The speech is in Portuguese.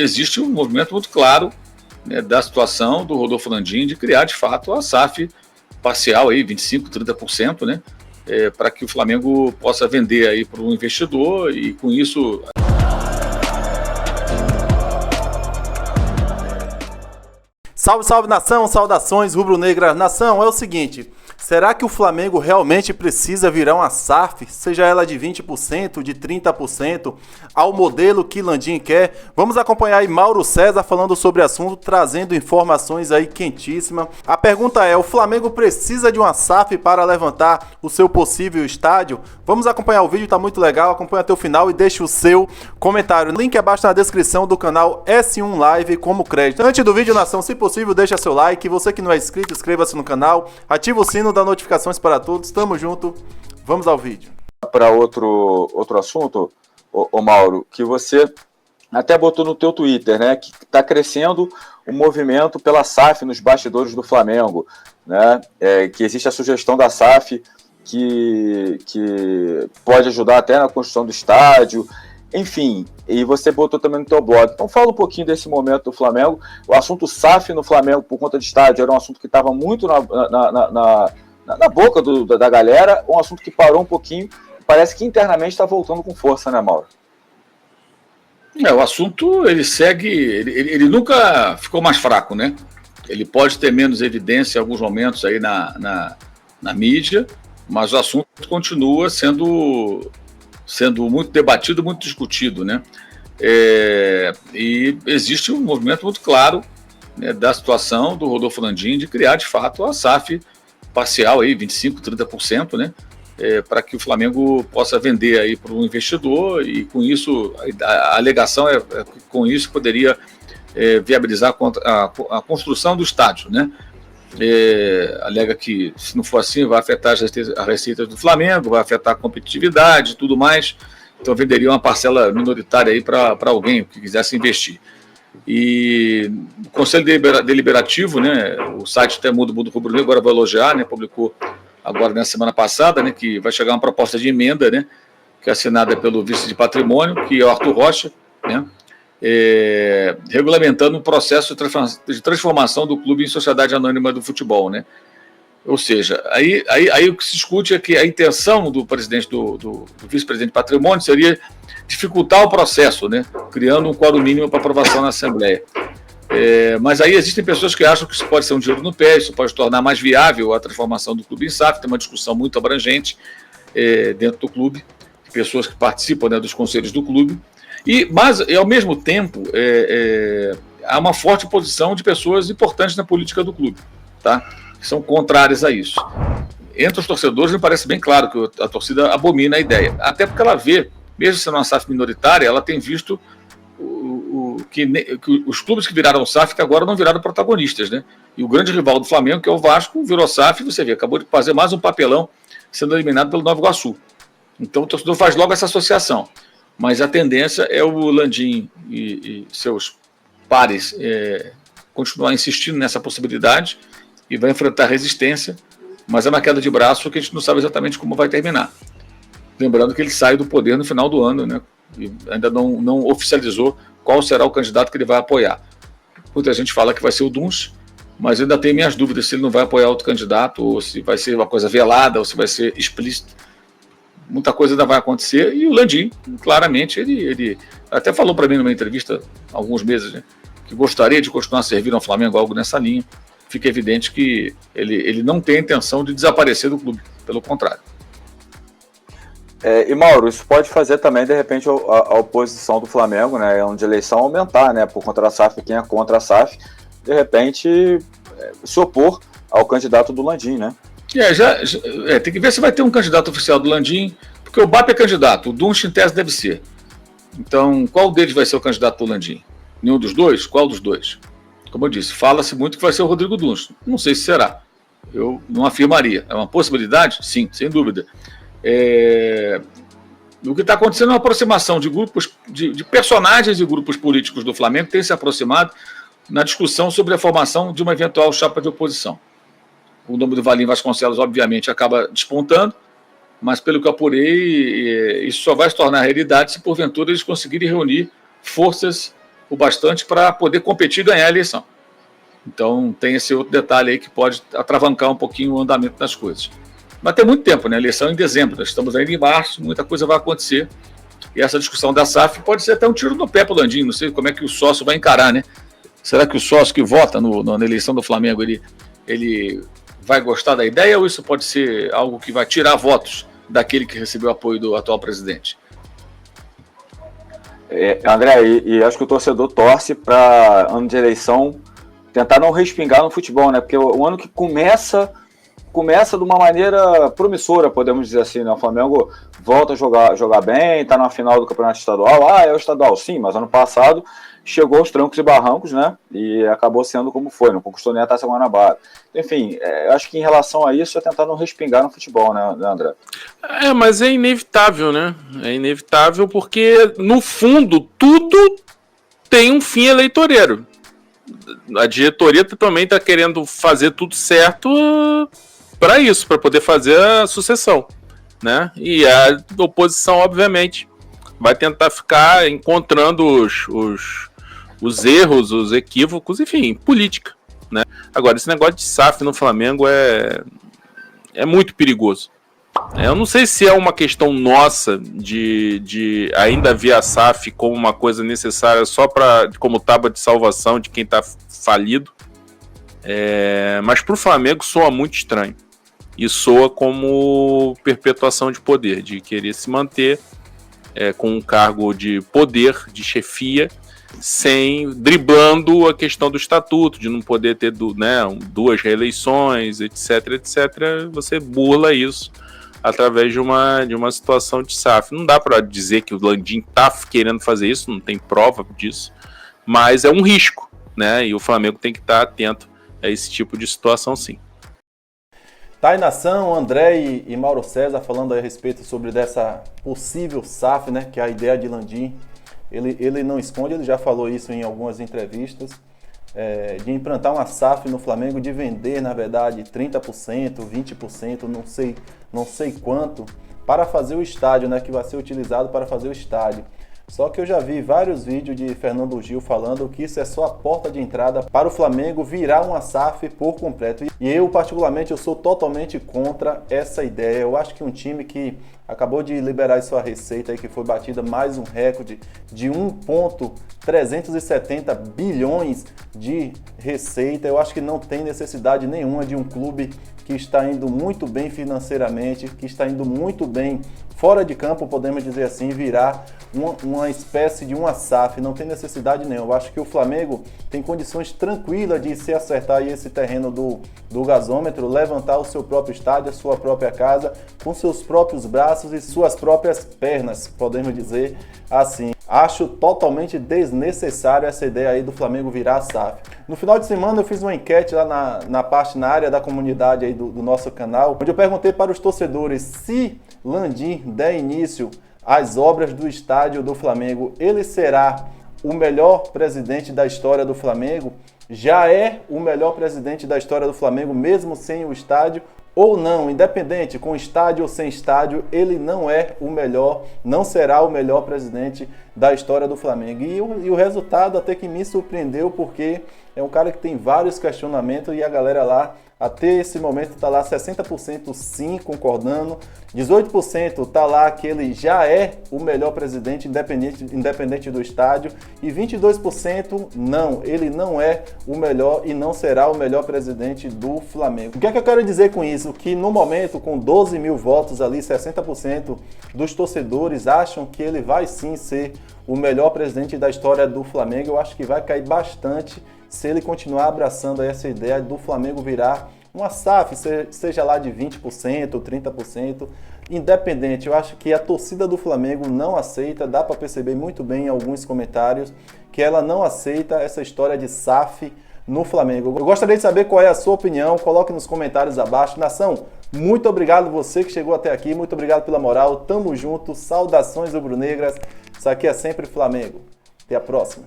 existe um movimento muito claro, né, da situação do Rodolfo Landim de criar, de fato, a SAF parcial, aí, 25%, 30%, né, para que o Flamengo possa vender aí para um investidor e, com isso... Salve, salve, nação, saudações rubro-negra. Nação, é o seguinte, será que o Flamengo realmente precisa virar uma SAF, seja ela de 20%, de 30%, ao modelo que Landim quer? Vamos acompanhar aí Mauro César falando sobre o assunto, trazendo informações aí quentíssimas. A pergunta é, o Flamengo precisa de uma SAF para levantar o seu possível estádio? Vamos acompanhar o vídeo, tá muito legal, acompanha até o final e deixe o seu comentário. Link abaixo na descrição do canal S1 Live como crédito. Antes do vídeo, nação, se possível, deixa seu like. Você que não é inscrito, inscreva-se no canal, ativa o sino da notificações para todos. Tamo junto, vamos ao vídeo. Para outro assunto, ô Mauro, que você até botou no teu Twitter, né, que está crescendo o movimento pela SAF nos bastidores do Flamengo, né, que existe a sugestão da SAF que pode ajudar até na construção do estádio, enfim, e você botou também no teu blog. Então fala um pouquinho desse momento do Flamengo. O assunto SAF no Flamengo por conta de estádio era um assunto que estava muito na boca da galera, um assunto que parou um pouquinho, parece que internamente está voltando com força, né, Mauro? O assunto, ele segue, ele nunca ficou mais fraco, né? Ele pode ter menos evidência em alguns momentos aí na mídia, mas o assunto continua sendo muito debatido, muito discutido, né? E existe um movimento muito claro, né, da situação do Rodolfo Landim de criar, de fato, a SAF parcial, aí, 25%, 30%, né, para que o Flamengo possa vender aí para um investidor e, com isso, a alegação é que com isso poderia viabilizar a construção do estádio, né? Alega que, se não for assim, vai afetar as receitas do Flamengo, vai afetar a competitividade e tudo mais, então venderia uma parcela minoritária aí para alguém que quisesse investir. E o Conselho Deliberativo, né, o site até Mundo Rubro Negro agora vai elogiar, né, publicou agora na semana passada, né, que vai chegar uma proposta de emenda, né, que é assinada pelo vice de patrimônio, que é o Arthur Rocha, né, regulamentando o processo de transformação do clube em sociedade anônima do futebol, né? Ou seja, aí o que se discute é que a intenção do presidente do vice-presidente de patrimônio seria dificultar o processo, né? Criando um quórum mínimo para aprovação na Assembleia. Mas aí existem pessoas que acham que isso pode ser um tiro no pé, isso pode tornar mais viável a transformação do clube em SAF. Tem uma discussão muito abrangente dentro do clube, pessoas que participam, né, dos conselhos do clube. Mas, ao mesmo tempo, há uma forte posição de pessoas importantes na política do clube, tá? Que são contrárias a isso. Entre os torcedores, me parece bem claro que a torcida abomina a ideia. Até porque ela vê, mesmo sendo uma SAF minoritária, ela tem visto que os clubes que viraram SAF, que agora não viraram protagonistas, né? E o grande rival do Flamengo, que é o Vasco, virou SAF, você vê, acabou de fazer mais um papelão sendo eliminado pelo Nova Iguaçu. Então o torcedor faz logo essa associação. Mas a tendência é o Landim e seus pares continuar insistindo nessa possibilidade e vai enfrentar resistência, mas é uma queda de braço que a gente não sabe exatamente como vai terminar. Lembrando que ele sai do poder no final do ano, né? E ainda não oficializou qual será o candidato que ele vai apoiar. Muita gente fala que vai ser o Duns, mas eu ainda tenho minhas dúvidas se ele não vai apoiar outro candidato, ou se vai ser uma coisa velada, ou se vai ser explícito. Muita coisa ainda vai acontecer, e o Landim, claramente, ele até falou para mim numa entrevista há alguns meses, né, que gostaria de continuar servindo ao Flamengo, algo nessa linha. Fica evidente que ele não tem a intenção de desaparecer do clube, pelo contrário. E Mauro, isso pode fazer também, de repente, a oposição do Flamengo, né, de eleição aumentar, né, por conta da SAF, quem é contra a SAF, de repente se opor ao candidato do Landim, né? Tem que ver se vai ter um candidato oficial do Landim, porque o BAP é candidato, o Dunst em tese deve ser. Então, qual deles vai ser o candidato do Landim? Nenhum dos dois? Qual dos dois? Como eu disse, fala-se muito que vai ser o Rodrigo Dunst. Não sei se será. Eu não afirmaria. É uma possibilidade? Sim, sem dúvida. O que está acontecendo é uma aproximação de grupos, de personagens e grupos políticos do Flamengo que têm se aproximado na discussão sobre a formação de uma eventual chapa de oposição. O nome do Valim Vasconcelos, obviamente, acaba despontando, mas, pelo que eu apurei, isso só vai se tornar realidade se, porventura, eles conseguirem reunir forças o bastante para poder competir e ganhar a eleição. Então tem esse outro detalhe aí que pode atravancar um pouquinho o andamento das coisas. Mas tem muito tempo, né? A eleição é em dezembro, nós estamos ainda em março, muita coisa vai acontecer. E essa discussão da SAF pode ser até um tiro no pé para o Landim, não sei como é que o sócio vai encarar, né? Será que o sócio que vota na eleição do Flamengo, ele vai gostar da ideia ou isso pode ser algo que vai tirar votos daquele que recebeu o apoio do atual presidente? André, e acho que o torcedor torce para ano de eleição tentar não respingar no futebol, né? Porque o ano que começa de uma maneira promissora, podemos dizer assim, né? O Flamengo volta a jogar bem, está na final do Campeonato Estadual. É o estadual, sim, mas ano passado chegou aos trancos e barrancos, né? E acabou sendo como foi, não conquistou nem a Taça Guanabara. Enfim, acho que em relação a isso é tentar não respingar no futebol, né, André? Mas é inevitável, né? É inevitável porque, no fundo, tudo tem um fim eleitoreiro. A diretoria também está querendo fazer tudo certo para isso, para poder fazer a sucessão, né? E a oposição, obviamente, vai tentar ficar encontrando os erros, os equívocos, enfim, política, né? Agora, esse negócio de SAF no Flamengo é muito perigoso. Eu não sei se é uma questão nossa de ainda ver a SAF como uma coisa necessária só como tábua de salvação de quem está falido, mas para o Flamengo soa muito estranho. E soa como perpetuação de poder, de querer se manter com um cargo de poder, de chefia, driblando a questão do estatuto, de não poder ter duas reeleições, etc, etc. Você burla isso através de uma situação de SAF. Não dá para dizer que o Landim está querendo fazer isso, não tem prova disso, mas é um risco, né? E o Flamengo tem que estar atento a esse tipo de situação, sim. Tá aí, nação, André e Mauro César falando aí a respeito sobre dessa possível SAF, né, que é a ideia de Landim. Ele não esconde, ele já falou isso em algumas entrevistas, de implantar uma SAF no Flamengo, de vender, na verdade, 30%, 20%, não sei quanto, para fazer o estádio, né, que vai ser utilizado para fazer o estádio. Só que eu já vi vários vídeos de Fernando Gil falando que isso é só a porta de entrada para o Flamengo virar uma SAF por completo. E eu, particularmente, eu sou totalmente contra essa ideia. Eu acho que um time que acabou de liberar sua receita, aí, que foi batida mais um recorde de 1,370 bilhões de receita, eu acho que não tem necessidade nenhuma de um clube que está indo muito bem financeiramente, que está indo muito bem fora de campo, podemos dizer assim, virar uma espécie de uma SAF. Não tem necessidade nenhuma. Eu acho que o Flamengo tem condições tranquilas de se acertar aí esse terreno do gasômetro, levantar o seu próprio estádio, a sua própria casa, com seus próprios braços e suas próprias pernas, podemos dizer assim. Acho totalmente desnecessário essa ideia aí do Flamengo virar a SAF. No final de semana eu fiz uma enquete lá na área da comunidade aí do nosso canal, onde eu perguntei para os torcedores se Landim der início às obras do estádio do Flamengo, ele será o melhor presidente da história do Flamengo? Já é o melhor presidente da história do Flamengo, mesmo sem o estádio? Ou não, independente, com estádio ou sem estádio, ele não é o melhor, não será o melhor presidente da história do Flamengo. E o resultado até que me surpreendeu, porque é um cara que tem vários questionamentos e a galera lá, até esse momento, está lá 60% sim, concordando, 18% está lá que ele já é o melhor presidente, independente do estádio, e 22% não, ele não é o melhor e não será o melhor presidente do Flamengo. O que é que eu quero dizer com isso? Que no momento, com 12 mil votos ali, 60% dos torcedores acham que ele vai sim ser o melhor presidente da história do Flamengo. Eu acho que vai cair bastante se ele continuar abraçando essa ideia do Flamengo virar uma SAF, seja lá de 20% ou 30%, independente. Eu acho que a torcida do Flamengo não aceita, dá para perceber muito bem em alguns comentários que ela não aceita essa história de SAF no Flamengo. Eu gostaria de saber qual é a sua opinião, coloque nos comentários abaixo. Nação, muito obrigado você que chegou até aqui, muito obrigado pela moral, tamo junto, saudações rubro-negras, isso aqui é sempre Flamengo. Até a próxima.